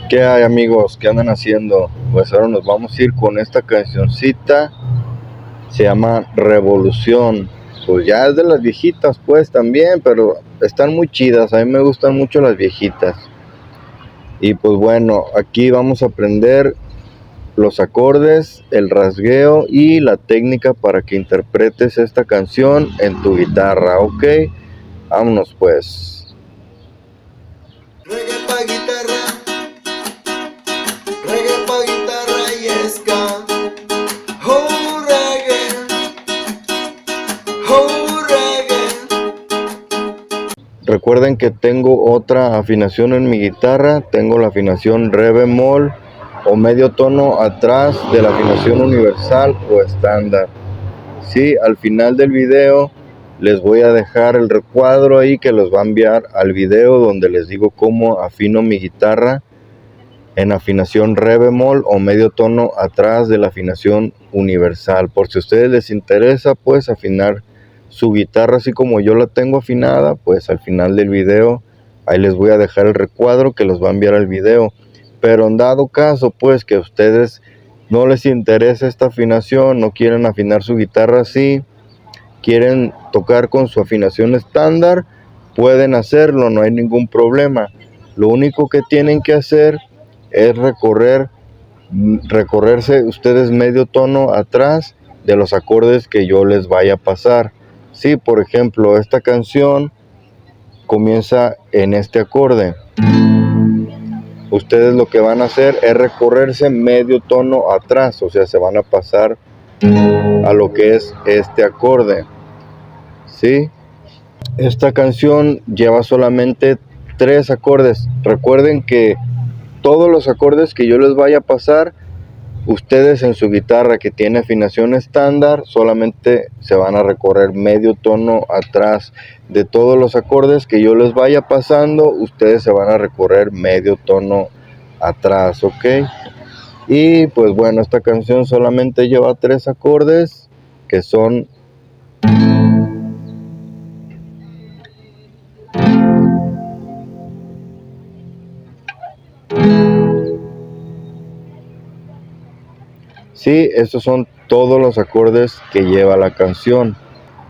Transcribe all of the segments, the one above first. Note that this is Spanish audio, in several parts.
¿Qué hay, amigos? ¿Qué andan haciendo? Pues ahora nos vamos a ir con esta cancioncita. Se llama Revolución. Pues ya es de las viejitas pues también, pero están muy chidas. A mí me gustan mucho las viejitas. Y pues bueno, aquí vamos a aprender los acordes, el rasgueo y la técnica para que interpretes esta canción en tu guitarra, ¿ok? Vámonos pues. Reggae pa' guitarra, reggae pa' guitarra y ska. Oh reggae, oh reggae. Recuerden que tengo otra afinación en mi guitarra. Tengo la afinación re bemol o medio tono atrás de la afinación universal o estándar. Sí, al final del video les voy a dejar el recuadro ahí que los va a enviar al video donde les digo cómo afino mi guitarra en afinación re bemol o medio tono atrás de la afinación universal. Por si a ustedes les interesa pues afinar su guitarra así como yo la tengo afinada, pues al final del video ahí les voy a dejar el recuadro que los va a enviar al video. Pero en dado caso pues que a ustedes no les interesa esta afinación, no quieren afinar su guitarra así, quieren tocar con su afinación estándar, pueden hacerlo, no hay ningún problema. Lo único que tienen que hacer es recorrerse ustedes medio tono atrás de los acordes que yo les vaya a pasar. Si por ejemplo esta canción comienza en este acorde, ustedes lo que van a hacer es recorrerse medio tono atrás, o sea, se van a pasar a lo que es este acorde. ¿Sí? Esta canción lleva solamente 3 acordes. Recuerden que todos los acordes que yo les vaya a pasar, ustedes en su guitarra que tiene afinación estándar, solamente se van a recorrer medio tono atrás. De todos los acordes que yo les vaya pasando, ustedes se van a recorrer medio tono atrás, ¿ok? Y pues bueno, esta canción solamente lleva 3 acordes que son sí, estos son todos los acordes que lleva la canción.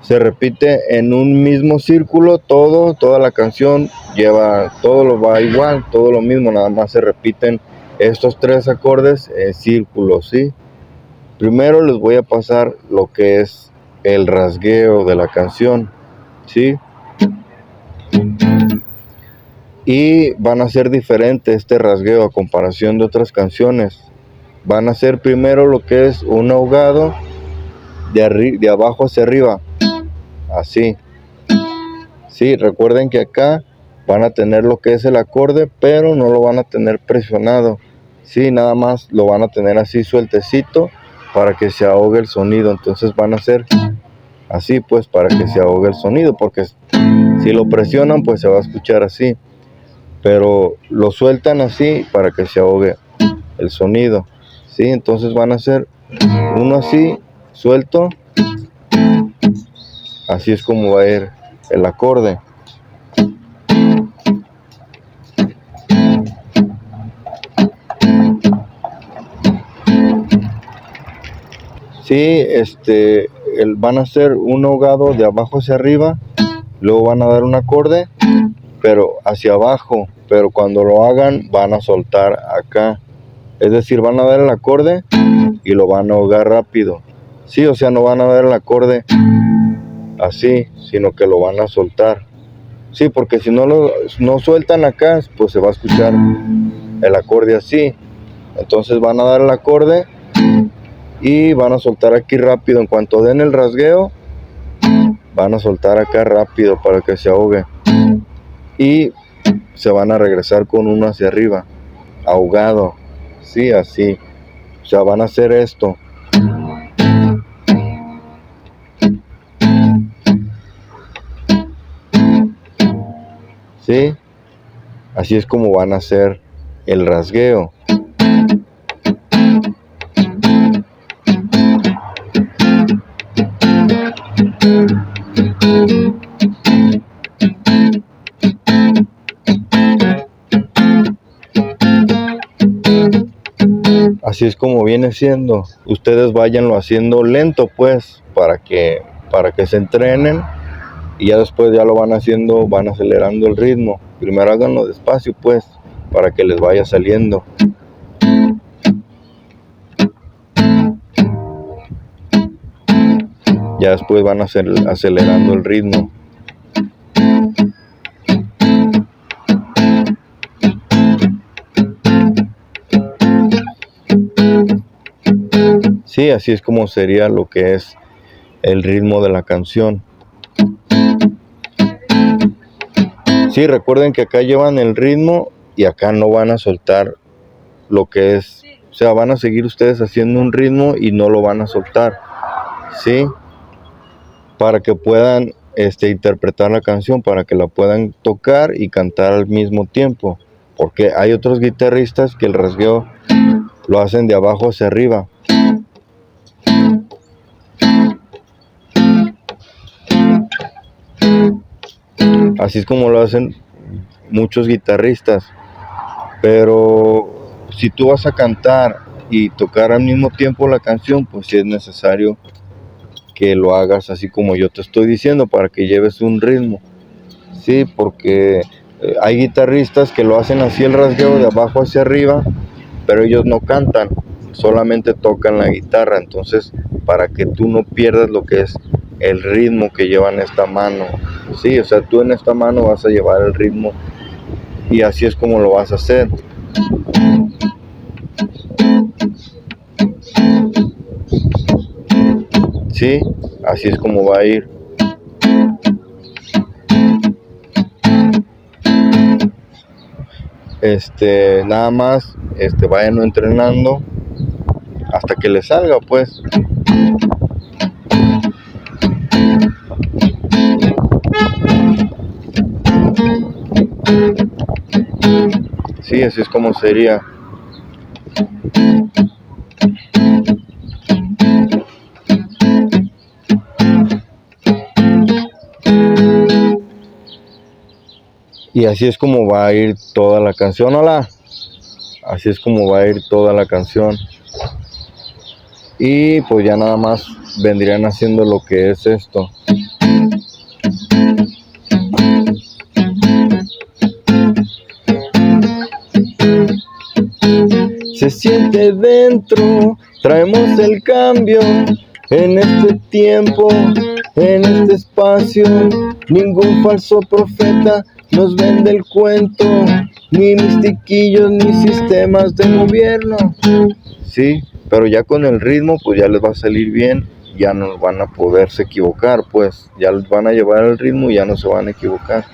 Se repite en un mismo círculo toda la canción lleva, todo lo va igual, todo lo mismo, nada más se repiten estos 3 acordes en círculo, ¿sí? Primero les voy a pasar lo que es el rasgueo de la canción, ¿sí? Y van a ser diferente este rasgueo a comparación de otras canciones. Van a hacer primero lo que es un ahogado de abajo hacia arriba, así. Sí, recuerden que acá van a tener lo que es el acorde, pero no lo van a tener presionado. Sí, nada más lo van a tener así sueltecito para que se ahogue el sonido. Entonces van a hacer así pues para que se ahogue el sonido, porque si lo presionan pues se va a escuchar así. Pero lo sueltan así para que se ahogue el sonido. Sí, entonces van a hacer uno así, suelto. Así es como va a ir el acorde. Sí, van a hacer un ahogado de abajo hacia arriba, luego van a dar un acorde, pero hacia abajo, pero cuando lo hagan van a soltar acá. Es decir, van a dar el acorde y lo van a ahogar rápido. Sí, o sea, no van a dar el acorde así, sino que lo van a soltar. Sí, porque si no sueltan acá, pues se va a escuchar el acorde así. Entonces van a dar el acorde y van a soltar aquí rápido. En cuanto den el rasgueo, van a soltar acá rápido para que se ahogue. Y se van a regresar con uno hacia arriba, ahogado. Sí, así. O sea, van a hacer esto. ¿Sí? Así es como van a hacer el rasgueo. así es como viene siendo. Ustedes váyanlo haciendo lento, pues, para que se entrenen, y ya después ya lo van haciendo, van acelerando el ritmo. Primero háganlo despacio, pues, para que les vaya saliendo. Ya después van acelerando el ritmo. Sí, así es como sería lo que es el ritmo de la canción. Sí, recuerden que acá llevan el ritmo y acá no van a soltar lo que es, o sea, van a seguir ustedes haciendo un ritmo y no lo van a soltar, ¿sí? Para que puedan interpretar la canción, para que la puedan tocar y cantar al mismo tiempo, porque hay otros guitarristas que el rasgueo lo hacen de abajo hacia arriba. Así es como lo hacen muchos guitarristas. Pero si tú vas a cantar y tocar al mismo tiempo la canción, pues sí es necesario que lo hagas así como yo te estoy diciendo, para que lleves un ritmo. Sí, porque hay guitarristas que lo hacen así, el rasgueo de abajo hacia arriba, pero ellos no cantan, solamente tocan la guitarra. Entonces, para que tú no pierdas lo que es el ritmo que lleva en esta mano. Sí, o sea, tú en esta mano vas a llevar el ritmo y así es como lo vas a hacer. Sí, así es como va a ir. Nada más, vayan entrenando hasta que les salga, pues. Sí, así es como sería. Y así es como va a ir toda la canción. Hola. Así es como va a ir toda la canción. Y pues ya nada más vendrían haciendo lo que es esto. Se siente dentro, traemos el cambio en este tiempo, en este espacio. Ningún falso profeta nos vende el cuento, ni mistiquillos ni sistemas de gobierno. Sí, pero ya con el ritmo pues ya les va a salir bien, ya no van a poderse equivocar, pues ya les van a llevar el ritmo y ya no se van a equivocar.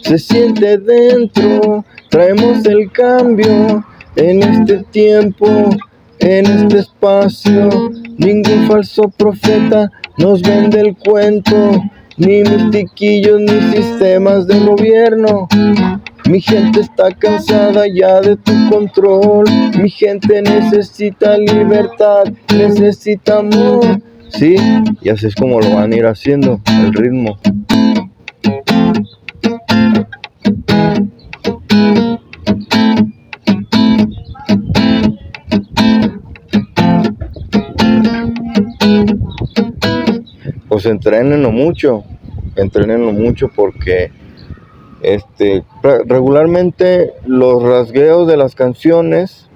Se siente dentro, traemos el cambio en este tiempo, en este espacio. Ningún falso profeta nos vende el cuento, ni mistiquillos ni sistemas de gobierno. Mi gente está cansada ya de tu control. Mi gente necesita libertad, necesita amor. Sí, y así es como lo van a ir haciendo, el ritmo. Pues entrénenlo mucho porque regularmente los rasgueos de las canciones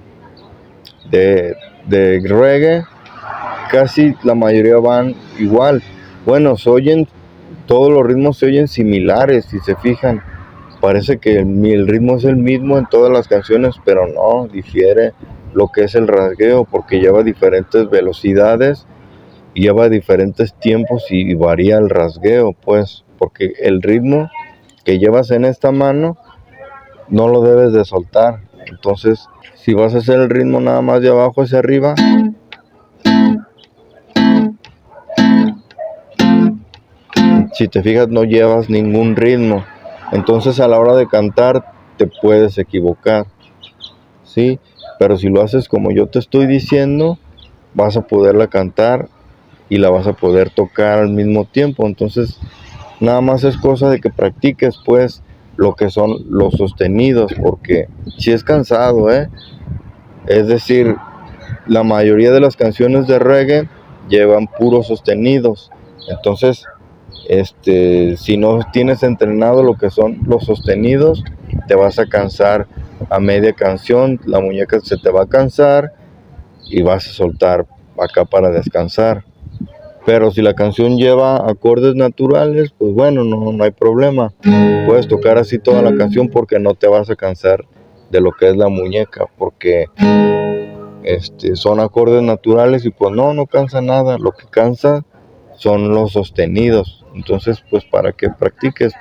de reggae casi la mayoría van igual. Bueno, todos los ritmos se oyen similares, si se fijan. Parece que el ritmo es el mismo en todas las canciones, pero no, difiere lo que es el rasgueo, porque lleva diferentes velocidades, lleva diferentes tiempos y varía el rasgueo, pues, porque el ritmo que llevas en esta mano no lo debes de soltar. Entonces, si vas a hacer el ritmo nada más de abajo hacia arriba, si te fijas no llevas ningún ritmo. Entonces a la hora de cantar te puedes equivocar, ¿sí? Pero si lo haces como yo te estoy diciendo, vas a poderla cantar y la vas a poder tocar al mismo tiempo. Entonces Nada más es cosa de que practiques pues lo que son los sostenidos, porque si es cansado, es decir, la mayoría de las canciones de reggae llevan puros sostenidos. Entonces, si no tienes entrenado lo que son los sostenidos, te vas a cansar a media canción, la muñeca se te va a cansar y vas a soltar acá para descansar. Pero si la canción lleva acordes naturales, pues bueno, no hay problema. Puedes tocar así toda la canción porque no te vas a cansar de lo que es la muñeca, porque son acordes naturales y pues no cansa nada. Lo que cansa son los sostenidos. Entonces, pues para que practiques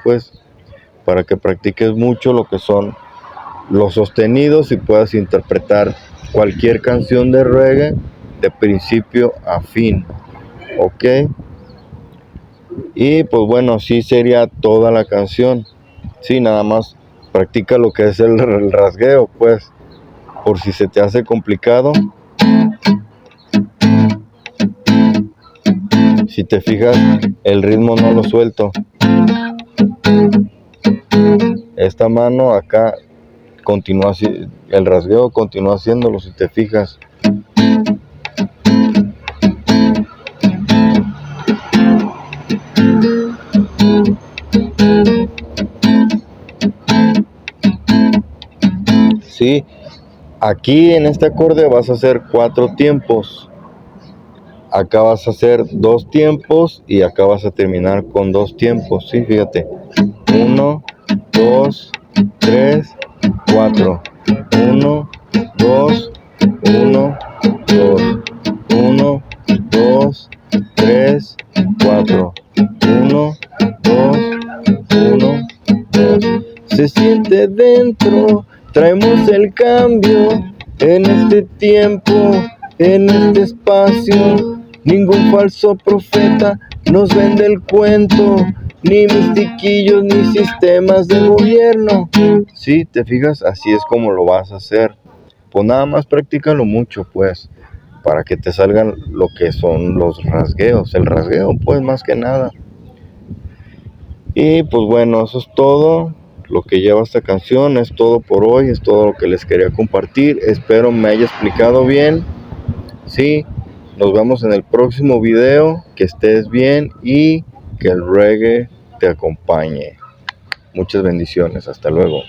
mucho lo que son los sostenidos y puedas interpretar cualquier canción de reggae de principio a fin. Ok, y pues bueno, así sería toda la canción. Sí, nada más practica lo que es el rasgueo, pues, por si se te hace complicado. Si te fijas, el ritmo no lo suelto. Esta mano acá continúa así, el rasgueo continúa haciéndolo, si te fijas. Sí, aquí en este acorde vas a hacer 4 tiempos. Acá vas a hacer 2 tiempos y acá vas a terminar con 2 tiempos. Sí, fíjate. 1, 2, 3, 4. 1, 2, 1, 2. 1, 2, 3, 4. 1, 2, 1, 2. Se siente dentro, traemos el cambio en este tiempo, en este espacio. Ningún falso profeta nos vende el cuento, ni mistiquillos ni sistemas de gobierno. Si te fijas, así es como lo vas a hacer. Pues nada más practícalo mucho, pues, para que te salgan lo que son los rasgueos, el rasgueo, pues, más que nada. Y pues bueno, eso es todo lo que lleva esta canción, es todo por hoy, es todo lo que les quería compartir. Espero me haya explicado bien. Sí, nos vemos en el próximo video, que estés bien y que el reggae te acompañe. Muchas bendiciones, hasta luego.